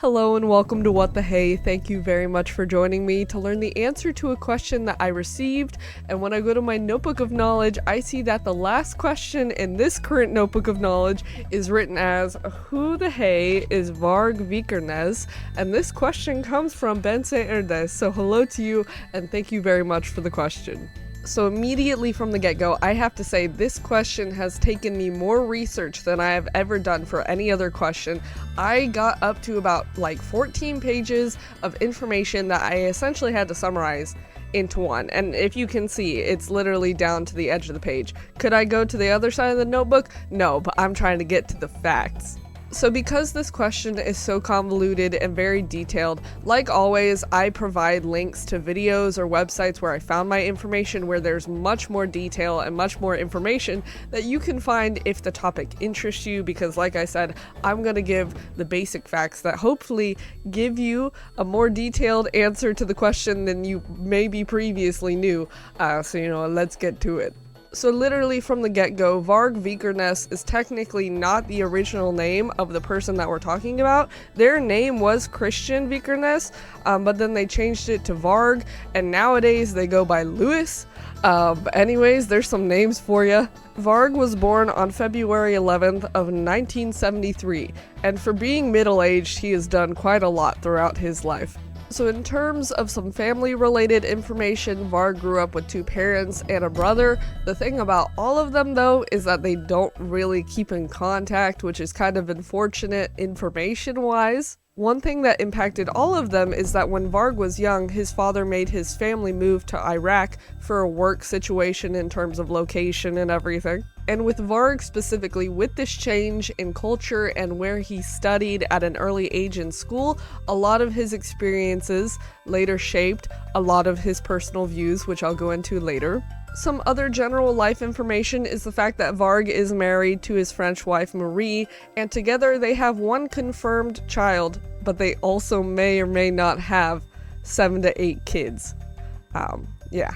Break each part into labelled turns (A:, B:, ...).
A: Hello and welcome to What the Hey. Thank you very much for joining me to learn the answer to a question that I received. And when I go to my notebook of knowledge, I see that the last question in this current notebook of knowledge is written as, who the hey is Varg Vikernes? And this question comes from Bense Erdes. So hello to you and thank you very much for the question. So immediately from the get-go, I have to say this question has taken me more research than I have ever done for any other question. I got up to about 14 pages of information that I essentially had to summarize into one. And if you can see, it's literally down to the edge of the page. Could I go to the other side of the notebook? No, but I'm trying to get to the facts. So because this question is so convoluted and very detailed, like always, I provide links to videos or websites where I found my information where there's much more detail and much more information that you can find if the topic interests you, because like I said, I'm going to give the basic facts that hopefully give you a more detailed answer to the question than you maybe previously knew. So let's get to it. So literally from the get-go, Varg Vikernes is technically not the original name of the person that we're talking about. Their name was Christian Vikernes, but then they changed it to Varg, and nowadays they go by Louis. Anyways, there's some names for you. Varg was born on February 11th of 1973, and for being middle-aged, he has done quite a lot throughout his life. So in terms of some family-related information, Varg grew up with two parents and a brother. The thing about all of them, though, is that they don't really keep in contact, which is kind of unfortunate information-wise. One thing that impacted all of them is that when Varg was young, his father made his family move to Iraq for a work situation in terms of location and everything. And with Varg specifically, with this change in culture and where he studied at an early age in school, a lot of his experiences later shaped a lot of his personal views, which I'll go into later. Some other general life information is the fact that Varg is married to his French wife Marie, and together they have one confirmed child, but they also may or may not have 7 to 8 kids. Yeah.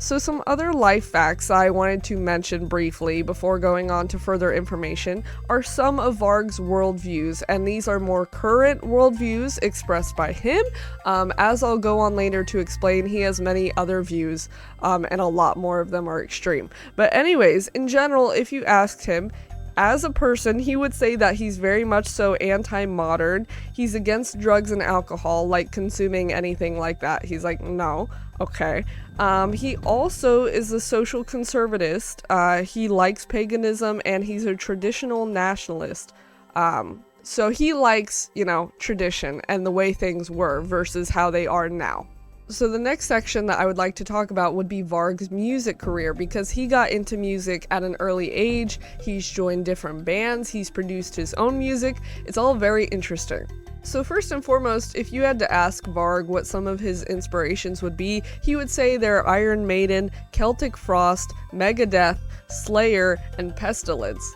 A: So some other life facts I wanted to mention briefly before going on to further information are some of Varg's worldviews, and these are more current worldviews expressed by him. As I'll go on later to explain, he has many other views, and a lot more of them are extreme. But anyways, in general, if you asked him, as a person, he would say that he's very much so anti-modern. He's against drugs and alcohol, like consuming anything like that. He's like, no, okay. He also is a social conservativist. He likes paganism and he's a traditional nationalist. So he likes, tradition and the way things were versus how they are now. So the next section that I would like to talk about would be Varg's music career, because he got into music at an early age. He's joined different bands, he's produced his own music. It's all very interesting. So first and foremost, if you had to ask Varg what some of his inspirations would be, he would say they're Iron Maiden, Celtic Frost, Megadeth, Slayer, and Pestilence.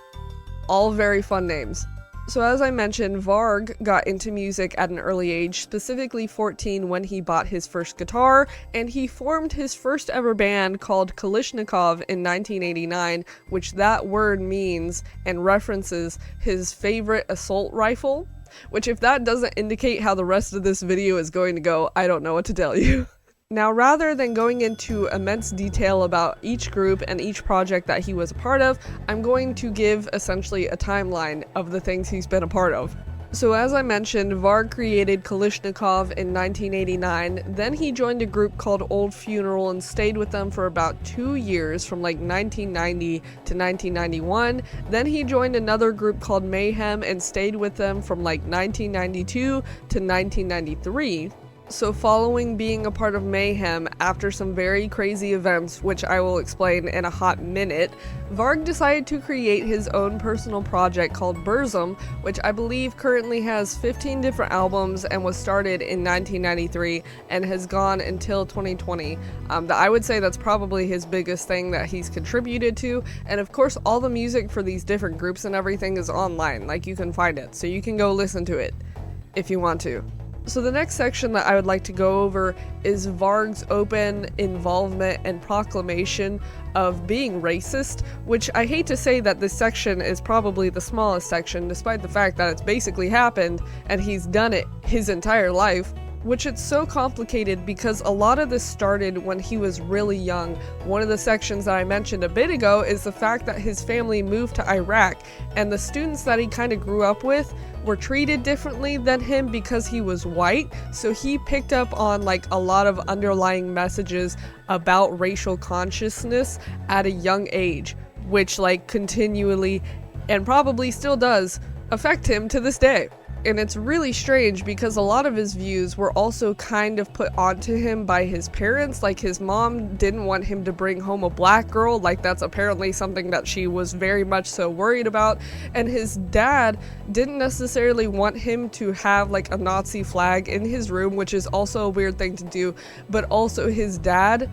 A: All very fun names. So as I mentioned, Varg got into music at an early age, specifically 14 when he bought his first guitar, and he formed his first ever band called Kalishnikov in 1989, which that word means and references his favorite assault rifle, which if that doesn't indicate how the rest of this video is going to go, I don't know what to tell you. Now, rather than going into immense detail about each group and each project that he was a part of, I'm going to give essentially a timeline of the things he's been a part of. So as I mentioned, Varg created Kalishnikov in 1989, then he joined a group called Old Funeral and stayed with them for about 2 years, from 1990 to 1991. Then he joined another group called Mayhem and stayed with them from 1992 to 1993. So following being a part of Mayhem, after some very crazy events, which I will explain in a hot minute, Varg decided to create his own personal project called Burzum, which I believe currently has 15 different albums and was started in 1993 and has gone until 2020. I would say that's probably his biggest thing that he's contributed to, and of course all the music for these different groups and everything is online, you can find it, so you can go listen to it if you want to. So the next section that I would like to go over is Varg's open involvement and proclamation of being racist, which I hate to say that this section is probably the smallest section, despite the fact that it's basically happened and he's done it his entire life. Which it's so complicated because a lot of this started when he was really young. One of the sections that I mentioned a bit ago is the fact that his family moved to Iraq, and the students that he kind of grew up with were treated differently than him because he was white, so he picked up on like a lot of underlying messages about racial consciousness at a young age, which like continually, and probably still does, affect him to this day. And it's really strange because a lot of his views were also kind of put onto him by his parents. Like his mom didn't want him to bring home a black girl, like that's apparently something that she was very much so worried about. And his dad didn't necessarily want him to have like a Nazi flag in his room, which is also a weird thing to do. But also his dad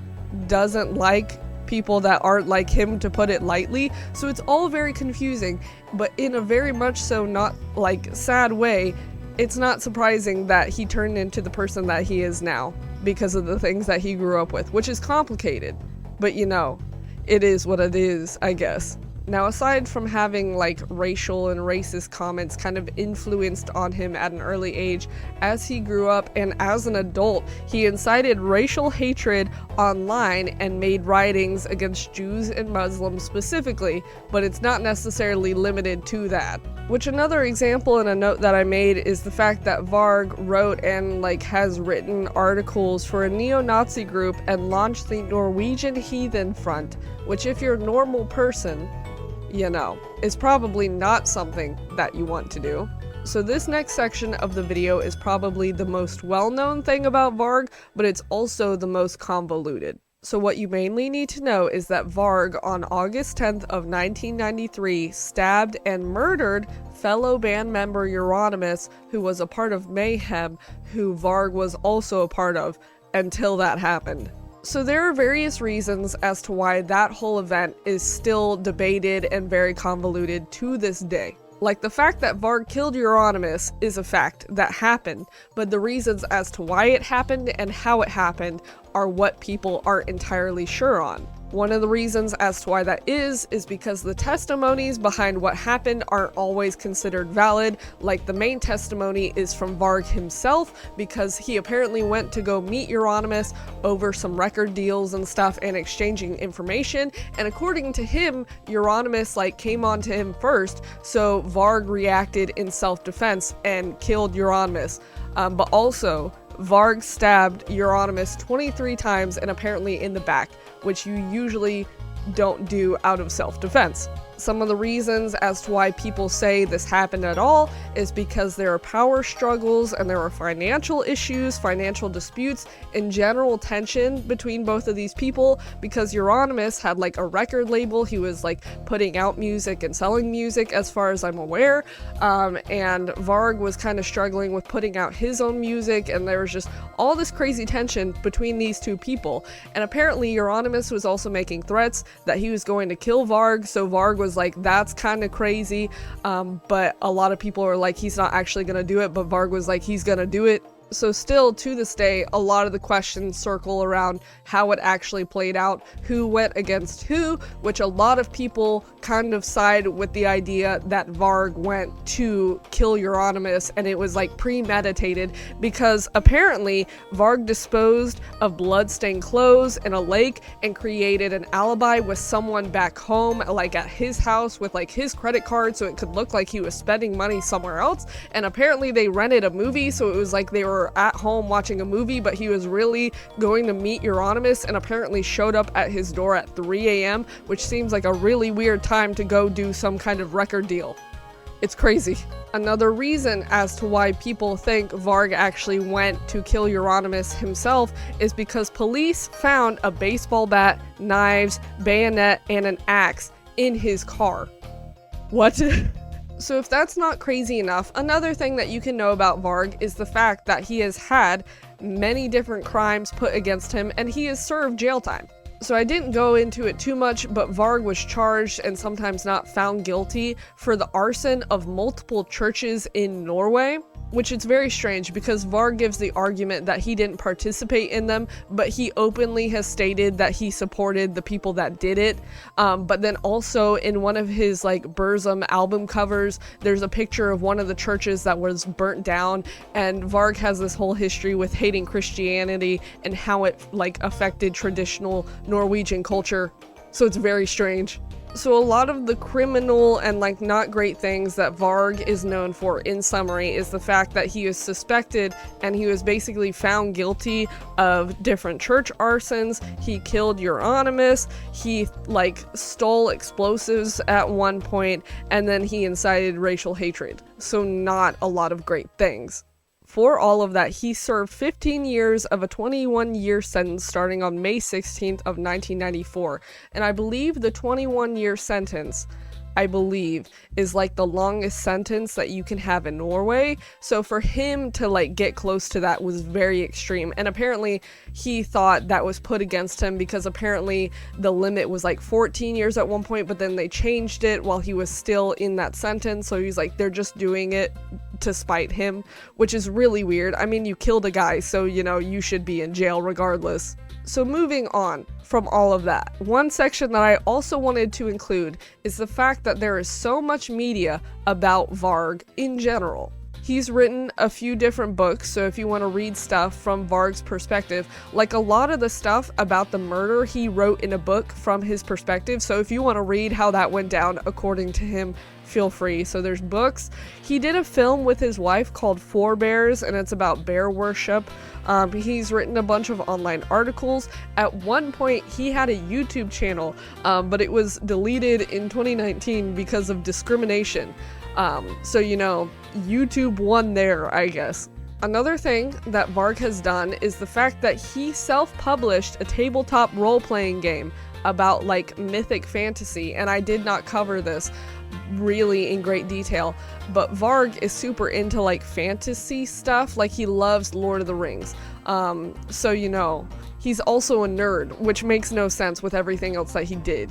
A: doesn't like people that aren't like him, to put it lightly. So it's all very confusing, but in a very much so not like sad way. It's not surprising that he turned into the person that he is now because of the things that he grew up with, which is complicated, but you know, it is what it is, I guess. Now, aside from having like racial and racist comments kind of influenced on him at an early age, as he grew up and as an adult, he incited racial hatred online and made writings against Jews and Muslims specifically, but it's not necessarily limited to that. Which another example and a note that I made is the fact that Varg wrote and like has written articles for a neo-Nazi group and launched the Norwegian Heathen Front, which if you're a normal person, you know, is probably not something that you want to do. So this next section of the video is probably the most well-known thing about Varg, but it's also the most convoluted. So what you mainly need to know is that Varg on August 10th of 1993 stabbed and murdered fellow band member Euronymous, who was a part of Mayhem, who Varg was also a part of until that happened. So there are various reasons as to why that whole event is still debated and very convoluted to this day. Like the fact that Varg killed Euronymous is a fact that happened, but the reasons as to why it happened and how it happened are what people aren't entirely sure on. One of the reasons as to why that is because the testimonies behind what happened aren't always considered valid. Like the main testimony is from Varg himself, because he apparently went to go meet Euronymous over some record deals and stuff and exchanging information, and according to him, Euronymous like came on to him first, so Varg reacted in self-defense and killed Euronymous. But also, Varg stabbed Euronymous 23 times and apparently in the back, which you usually don't do out of self-defense. Some of the reasons as to why people say this happened at all is because there are power struggles and there are financial issues, financial disputes, and general tension between both of these people, because Euronymous had like a record label. He was like putting out music and selling music as far as I'm aware, and Varg was kind of struggling with putting out his own music, and there was just all this crazy tension between these two people. And apparently Euronymous was also making threats that he was going to kill Varg, so Varg was like, that's kind of crazy, but a lot of people are like, he's not actually gonna do it, but Varg was like, he's gonna do it. So still to this day, a lot of the questions circle around how it actually played out, who went against who, which a lot of people kind of side with the idea that Varg went to kill Euronymous and it was like premeditated, because apparently Varg disposed of bloodstained clothes in a lake and created an alibi with someone back home, like at his house with like his credit card, so it could look like he was spending money somewhere else. And apparently they rented a movie, so it was like they were at home watching a movie, but he was really going to meet Euronymous and apparently showed up at his door at 3 a.m., which seems like a really weird time to go do some kind of record deal. It's crazy. Another reason as to why people think Varg actually went to kill Euronymous himself is because police found a baseball bat, knives, bayonet, and an axe in his car. What? So if that's not crazy enough, another thing that you can know about Varg is the fact that he has had many different crimes put against him and he has served jail time. So I didn't go into it too much, but Varg was charged and sometimes not found guilty for the arson of multiple churches in Norway. which is very strange because Varg gives the argument that he didn't participate in them, but he openly has stated that he supported the people that did it. But then also in one of his like Burzum album covers, there's a picture of one of the churches that was burnt down, and Varg has this whole history with hating Christianity and how it like affected traditional Norwegian culture. So it's very strange. So a lot of the criminal and like not great things that Varg is known for, in summary, is the fact that he is suspected and he was basically found guilty of different church arsons. He killed Euronymous, he like stole explosives at one point, and then he incited racial hatred. So not a lot of great things. For all of that, he served 15 years of a 21-year sentence starting on May 16th of 1994. And I believe the 21-year sentence, is like the longest sentence that you can have in Norway. So for him to like get close to that was very extreme. And apparently he thought that was put against him because apparently the limit was like 14 years at one point, but then they changed it while he was still in that sentence. So he's like, they're just doing it to spite him, which is really weird. I mean, you killed a guy, so you know, you should be in jail regardless. So moving on from all of that, one section that I also wanted to include is the fact that there is so much media about Varg in general. He's written a few different books, so if you want to read stuff from Varg's perspective, like a lot of the stuff about the murder he wrote in a book from his perspective, so if you want to read how that went down according to him, feel free. So there's books. He did a film with his wife called Forebears, and it's about bear worship. He's written a bunch of online articles. At one point, he had a YouTube channel, but it was deleted in 2019 because of discrimination. So, you know, YouTube won there, I guess. Another thing that Varg has done is the fact that he self-published a tabletop role-playing game about like mythic fantasy, and I did not cover this really in great detail, but Varg is super into like fantasy stuff. Like he loves Lord of the Rings. So you know, he's also a nerd, which makes no sense with everything else that he did.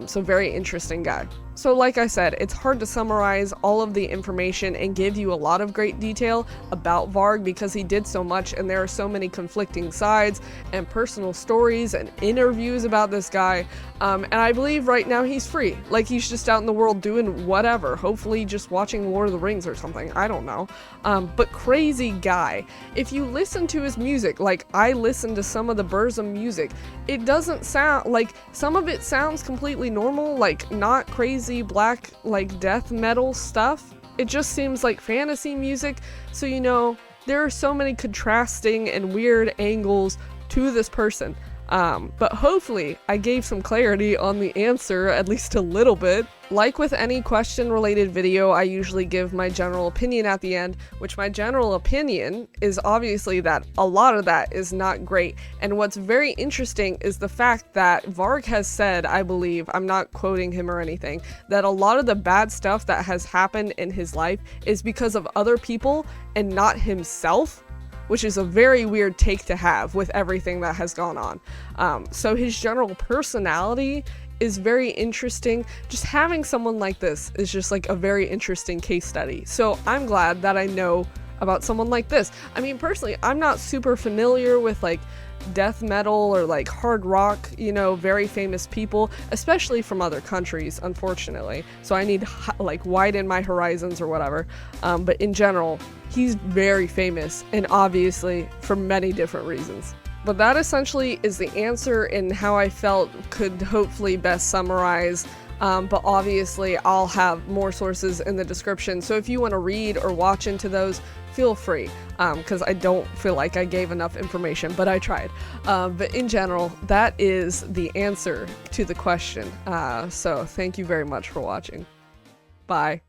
A: So very interesting guy. So like I said, it's hard to summarize all of the information and give you a lot of great detail about Varg because he did so much and there are so many conflicting sides and personal stories and interviews about this guy. And I believe right now he's free. Like he's just out in the world doing whatever, hopefully just watching Lord of the Rings or something, I don't know. But crazy guy. If you listen to his music, like I listened to some of the Burzum music, it doesn't sound like, some of it sounds completely normal, like not crazy black like death metal stuff. It just seems like fantasy music. So you know, there are so many contrasting and weird angles to this person. But hopefully I gave some clarity on the answer, at least a little bit. Like with any question related video, I usually give my general opinion at the end, which my general opinion is obviously that a lot of that is not great. And what's very interesting is the fact that Varg has said, I believe, I'm not quoting him or anything, that a lot of the bad stuff that has happened in his life is because of other people and not himself, which is a very weird take to have with everything that has gone on. So his general personality is very interesting. Just having someone like this is just like a very interesting case study. So I'm glad that I know about someone like this. I mean, personally, I'm not super familiar with like death metal or like hard rock, you know, very famous people, especially from other countries, unfortunately. So I need like widen my horizons or whatever. But in general, he's very famous and obviously for many different reasons. But that essentially is the answer and how I felt could hopefully best summarize. But obviously I'll have more sources in the description. So if you want to read or watch into those, feel free, because I don't feel like I gave enough information, but I tried. But in general, that is the answer to the question. So thank you very much for watching. Bye.